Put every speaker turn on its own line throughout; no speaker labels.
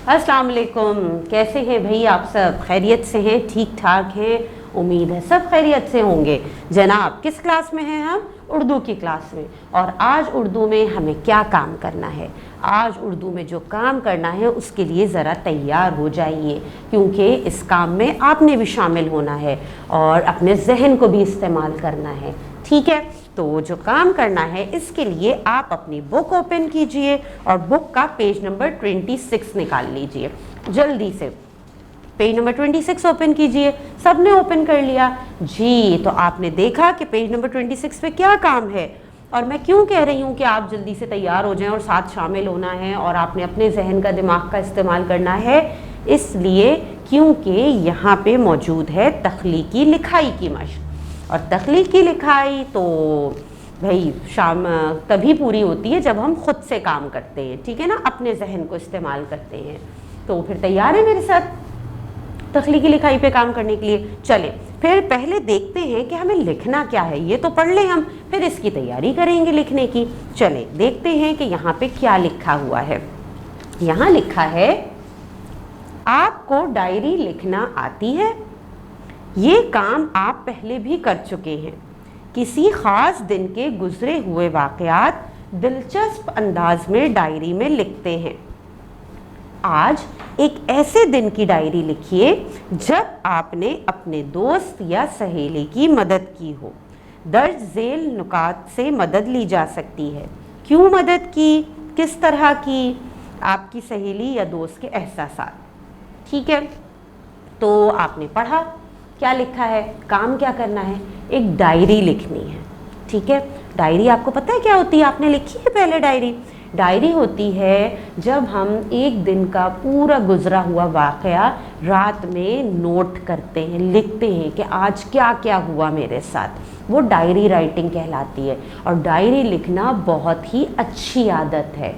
अस्सलाम वालेकुम। कैसे हैं भाई आप सब? खैरियत से हैं? ठीक ठाक हैं? उम्मीद है सब खैरियत से होंगे। जनाब किस क्लास में हैं हम? उर्दू की क्लास में। और आज उर्दू में हमें क्या काम करना है? आज उर्दू में जो काम करना है उसके लिए ज़रा तैयार हो जाइए, क्योंकि इस काम में आपने भी शामिल होना है और अपने जहन को भी इस्तेमाल करना है। ठीक है, तो जो काम करना है इसके लिए आप अपनी बुक ओपन कीजिए और बुक का पेज नंबर 26 निकाल लीजिए। जल्दी से पेज नंबर 26 ओपन कीजिए। सबने ओपन कर लिया जी? तो आपने देखा कि पेज नंबर 26 पे क्या काम है। और मैं क्यों कह रही हूँ कि आप जल्दी से तैयार हो जाएं और साथ शामिल होना है और आपने अपने जहन का, दिमाग का इस्तेमाल करना है, इसलिए क्योंकि यहाँ पे मौजूद है तख्लीकी लिखाई की मशक। और तख्लीकी लिखाई तो भाई शाम तभी पूरी होती है जब हम खुद से काम करते हैं, ठीक है ना, अपने जहन को इस्तेमाल करते हैं। तो फिर तैयार है मेरे साथ तख्लीकी लिखाई पे काम करने के लिए? चले फिर पहले देखते हैं कि हमें लिखना क्या है। ये तो पढ़ लें हम, फिर इसकी तैयारी करेंगे लिखने की। चले देखते हैं कि यहाँ पे क्या लिखा हुआ है। यहाँ लिखा है, आपको डायरी लिखना आती है? ये काम आप पहले भी कर चुके हैं। किसी ख़ास दिन के गुजरे हुए वाक़यात दिलचस्प अंदाज में डायरी में लिखते हैं। आज एक ऐसे दिन की डायरी लिखिए जब आपने अपने दोस्त या सहेली की मदद की हो। दर्ज झेल नुकात से मदद ली जा सकती है। क्यों मदद की, किस तरह की, आपकी सहेली या दोस्त के एहसासात। ठीक है, तो आपने पढ़ा क्या लिखा है, काम क्या करना है, एक डायरी लिखनी है। ठीक है, डायरी आपको पता है क्या होती है? आपने लिखी है पहले डायरी? डायरी होती है जब हम एक दिन का पूरा गुजरा हुआ वाक़या रात में नोट करते हैं, लिखते हैं कि आज क्या क्या हुआ मेरे साथ। वो डायरी राइटिंग कहलाती है। और डायरी लिखना बहुत ही अच्छी आदत है,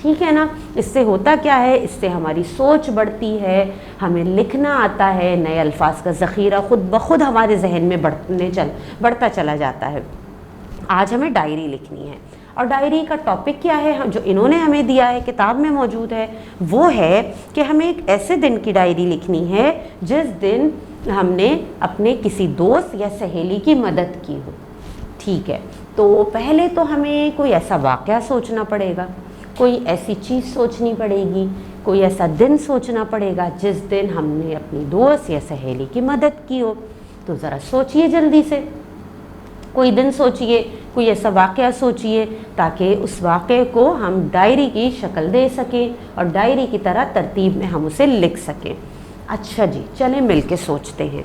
ठीक है ना। इससे होता क्या है, इससे हमारी सोच बढ़ती है, हमें लिखना आता है, नए अल्फाज का ज़ख़ीरा खुद ब खुद हमारे जहन में बढ़ता चला जाता है। आज हमें डायरी लिखनी है और डायरी का टॉपिक क्या है जो इन्होंने हमें दिया है, किताब में मौजूद है, वो है कि हमें एक ऐसे दिन की डायरी लिखनी है जिस दिन हमने अपने किसी दोस्त या सहेली की मदद की हो। ठीक है, तो पहले तो हमें कोई ऐसा वाक़या सोचना पड़ेगा, कोई ऐसी चीज़ सोचनी पड़ेगी, कोई ऐसा दिन सोचना पड़ेगा जिस दिन हमने अपनी दोस्त या सहेली की मदद की हो। तो ज़रा सोचिए जल्दी से, कोई दिन सोचिए, कोई ऐसा वाक़या सोचिए ताकि उस वाक़े को हम डायरी की शक्ल दे सकें और डायरी की तरह तरतीब में हम उसे लिख सकें। अच्छा जी, चलें मिल के सोचते हैं।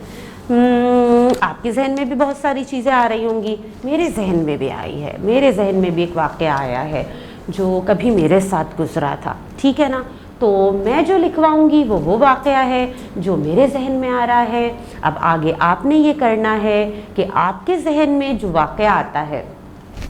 आपके जहन में भी बहुत सारी चीज़ें आ रही होंगी, मेरे जहन में भी आई है। मेरे जहन में भी एक वाक़या आया है जो कभी मेरे साथ गुजरा था, ठीक है ना। तो मैं जो लिखवाऊंगी वो वाक़या है जो मेरे जहन में आ रहा है। अब आगे आपने ये करना है कि आपके जहन में जो वाक़या आता है,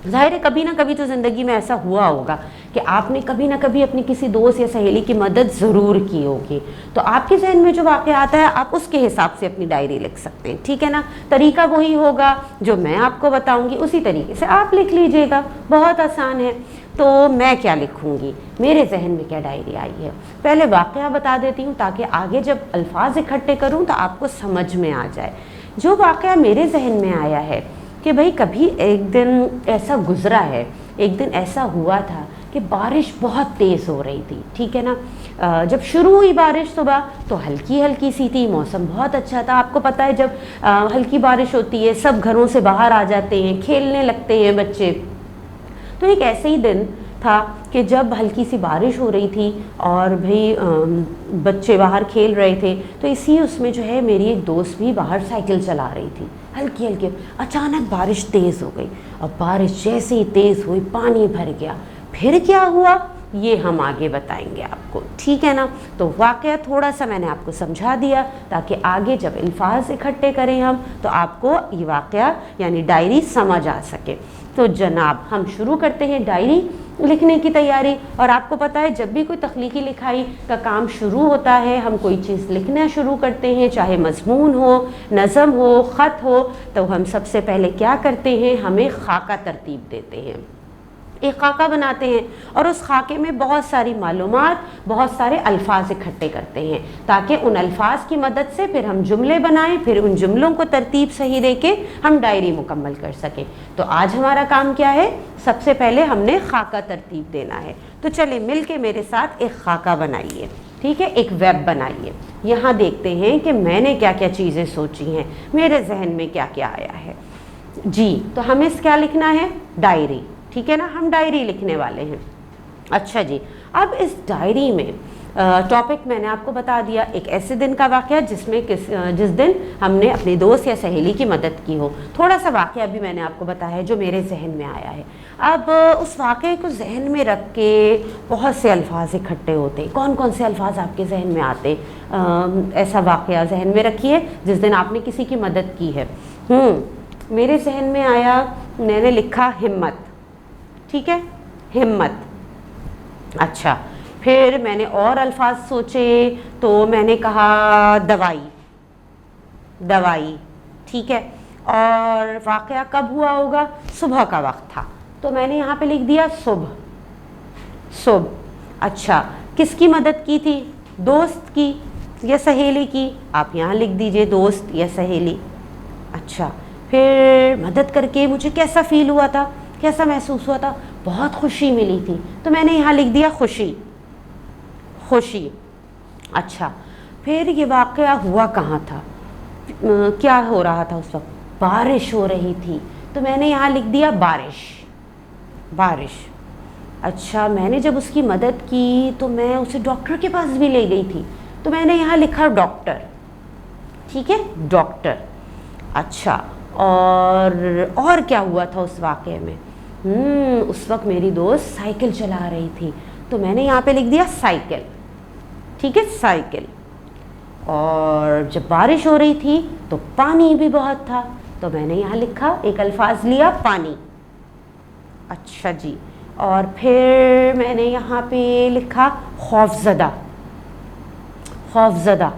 ज़ाहिर है कभी ना कभी तो ज़िंदगी में ऐसा हुआ होगा कि आपने कभी ना कभी अपनी किसी दोस्त या सहेली की मदद ज़रूर की होगी। तो आपके जहन में जो वाक़या आता है आप उसके हिसाब से अपनी डायरी लिख सकते हैं, ठीक है ना। तरीका वही होगा जो मैं आपको बताऊंगी, उसी तरीके से आप लिख लीजिएगा, बहुत आसान है। तो मैं क्या लिखूंगी, मेरे जहन में क्या डायरी आई है, पहले वाक़या बता देती हूँ ताकि आगे जब अल्फाज इकट्ठे करूँ तो आपको समझ में आ जाए। जो वाक़या मेरे जहन में आया है कि भाई कभी एक दिन ऐसा गुजरा है, एक दिन ऐसा हुआ था कि बारिश बहुत तेज़ हो रही थी, ठीक है ना। जब शुरू हुई बारिश सुबह तो हल्की हल्की सी थी, मौसम बहुत अच्छा था। आपको पता है जब हल्की बारिश होती है सब घरों से बाहर आ जाते हैं, खेलने लगते हैं बच्चे। तो एक ऐसे ही दिन था कि जब हल्की सी बारिश हो रही थी और भाई बच्चे बाहर खेल रहे थे, तो इसी उसमें जो है मेरी एक दोस्त भी बाहर साइकिल चला रही थी, हल्की हल्की। अचानक बारिश तेज़ हो गई और बारिश जैसे ही तेज़ हुई पानी भर गया। फिर क्या हुआ ये हम आगे बताएंगे आपको, ठीक है ना। तो वाक़या थोड़ा सा मैंने आपको समझा दिया ताकि आगे जब अल्फाज इकट्ठे करें हम तो आपको ये वाक़या यानी डायरी समझ आ सके। तो जनाब हम शुरू करते हैं डायरी लिखने की तैयारी। और आपको पता है जब भी कोई तख्लीकी लिखाई का काम शुरू होता है, हम कोई चीज़ लिखना शुरू करते हैं, चाहे मज़मून हो, नज़म हो, ख़त हो, तो हम सबसे पहले क्या करते हैं, हमें खाका तरतीब देते हैं। ایک خاکہ بناتے ہیں اور اس خاکے میں بہت ساری معلومات، بہت سارے الفاظ اکٹھے کرتے ہیں تاکہ ان الفاظ کی مدد سے پھر ہم جملے بنائیں، پھر ان جملوں کو ترتیب صحیح دے کے ہم ڈائری مکمل کر سکیں۔ تو آج ہمارا کام کیا ہے؟ سب سے پہلے ہم نے خاکہ ترتیب دینا ہے۔ تو چلیں مل کے میرے ساتھ ایک خاکہ بنائیے، ٹھیک ہے، ایک ویب بنائیے۔ یہاں دیکھتے ہیں کہ میں نے کیا کیا چیزیں سوچی ہیں، میرے ذہن میں کیا کیا آیا ہے۔ جی تو ہمیں کیا لکھنا ہے؟ ڈائری، ٹھیک ہے نا، ہم ڈائری لکھنے والے ہیں۔ اچھا جی، اب اس ڈائری میں ٹاپک میں نے آپ کو بتا دیا، ایک ایسے دن کا واقعہ جس دن ہم نے اپنے دوست یا سہیلی کی مدد کی ہو۔ تھوڑا سا واقعہ بھی میں نے آپ کو بتایا ہے جو میرے ذہن میں آیا ہے۔ اب اس واقعے کو ذہن میں رکھ کے بہت سے الفاظ اکٹھے ہوتے ہیں۔ کون کون سے الفاظ آپ کے ذہن میں آتے؟ ایسا واقعہ ذہن میں رکھیے جس دن آپ نے کسی کی مدد کی ہے۔ میرے ذہن میں آیا، میں نے لکھا ہمت، ٹھیک ہے، ہمت۔ اچھا، پھر میں نے اور الفاظ سوچے تو میں نے کہا دوائی، دوائی، ٹھیک ہے۔ اور واقعہ کب ہوا ہوگا؟ صبح کا وقت تھا تو میں نے یہاں پہ لکھ دیا صبح، صبح۔ اچھا، کس کی مدد کی تھی؟ دوست کی یا سہیلی کی؟ آپ یہاں لکھ دیجئے دوست یا سہیلی۔ اچھا، پھر مدد کر کے مجھے کیسا فیل ہوا تھا، کیسا محسوس ہوا تھا؟ بہت خوشی ملی تھی تو میں نے یہاں لکھ دیا خوشی، خوشی۔ اچھا، پھر یہ واقعہ ہوا کہاں تھا، کیا ہو رہا تھا اس وقت؟ بارش ہو رہی تھی تو میں نے یہاں لکھ دیا بارش، بارش۔ اچھا، میں نے جب اس کی مدد کی تو میں اسے ڈاکٹر کے پاس بھی لے گئی تھی تو میں نے یہاں لکھا ڈاکٹر، ٹھیک ہے، ڈاکٹر۔ اچھا، اور کیا ہوا تھا اس واقعے میں؟ اس وقت میری دوست سائیکل چلا رہی تھی تو میں نے یہاں پہ لکھ دیا سائیکل، ٹھیک ہے، سائیکل۔ اور جب بارش ہو رہی تھی تو پانی بھی بہت تھا تو میں نے یہاں لکھا، ایک الفاظ لیا، پانی۔ اچھا جی، اور پھر میں نے یہاں پہ لکھا خوفزدہ، خوفزدہ،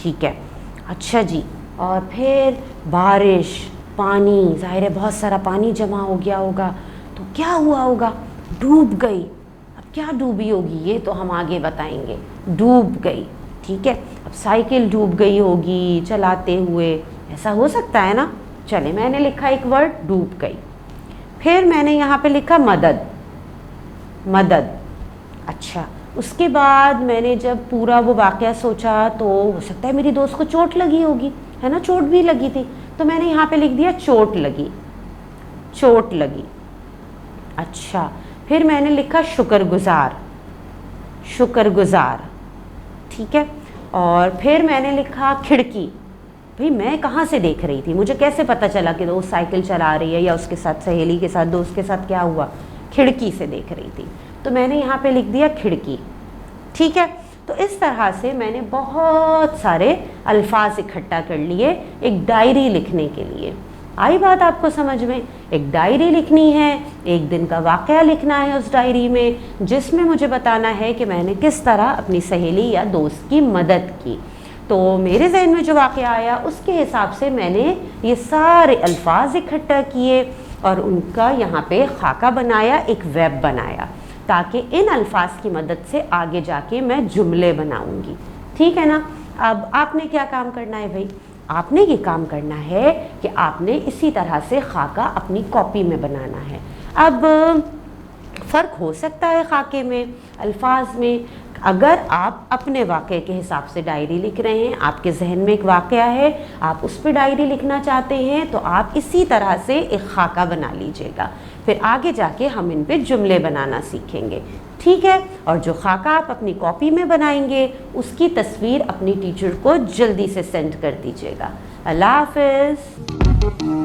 ٹھیک ہے۔ اچھا جی، اور پھر بارش، پانی، ظاہر ہے بہت سارا پانی جمع ہو گیا ہوگا تو کیا ہوا ہوگا؟ ڈوب گئی۔ اب کیا ڈوبی ہوگی یہ تو ہم آگے بتائیں گے، ڈوب گئی، ٹھیک ہے۔ اب سائیکل ڈوب گئی ہوگی چلاتے ہوئے، ایسا ہو سکتا ہے نا؟ چلے، میں نے لکھا ایک ورڈ، ڈوب گئی۔ پھر میں نے یہاں پہ لکھا مدد، مدد۔ اچھا، اس کے بعد میں نے جب پورا وہ واقعہ سوچا تو ہو سکتا ہے میری دوست کو چوٹ لگی ہوگی، ہے نا، چوٹ بھی لگی تھی تو میں نے یہاں پہ لکھ دیا چوٹ لگی، چوٹ لگی۔ اچھا، پھر میں نے لکھا شکر گزار، شکر گزار، ٹھیک ہے۔ اور پھر میں نے لکھا کھڑکی۔ بھئی میں کہاں سے دیکھ رہی تھی، مجھے کیسے پتہ چلا کہ وہ سائیکل چلا رہی ہے یا اس کے ساتھ سہیلی کے ساتھ، دوست کے ساتھ کیا ہوا؟ کھڑکی سے دیکھ رہی تھی تو میں نے یہاں پہ لکھ دیا کھڑکی، ٹھیک ہے۔ تو اس طرح سے میں نے بہت سارے الفاظ اکٹھا کر لیے ایک ڈائری لکھنے کے لیے۔ آئی بات آپ کو سمجھ میں؟ ایک ڈائری لکھنی ہے، ایک دن کا واقعہ لکھنا ہے اس ڈائری میں جس میں مجھے بتانا ہے کہ میں نے کس طرح اپنی سہیلی یا دوست کی مدد کی۔ تو میرے ذہن میں جو واقعہ آیا اس کے حساب سے میں نے یہ سارے الفاظ اکٹھا کیے اور ان کا یہاں پہ خاکہ بنایا، ایک ویب بنایا تاکہ ان الفاظ کی مدد سے آگے جا کے میں جملے بناؤں گی، ٹھیک ہے نا۔ اب آپ نے کیا کام کرنا ہے بھائی؟ آپ نے یہ کام کرنا ہے کہ آپ نے اسی طرح سے خاکہ اپنی کاپی میں بنانا ہے۔ اب فرق ہو سکتا ہے خاکے میں، الفاظ میں۔ اگر آپ اپنے واقعے کے حساب سے ڈائری لکھ رہے ہیں، آپ کے ذہن میں ایک واقعہ ہے، آپ اس پہ ڈائری لکھنا چاہتے ہیں تو آپ اسی طرح سے ایک خاکہ بنا لیجئے گا، پھر آگے جا کے ہم ان پہ جملے بنانا سیکھیں گے، ٹھیک ہے۔ اور جو خاکہ آپ اپنی کاپی میں بنائیں گے اس کی تصویر اپنی ٹیچر کو جلدی سے سینڈ کر دیجئے گا۔ اللہ حافظ۔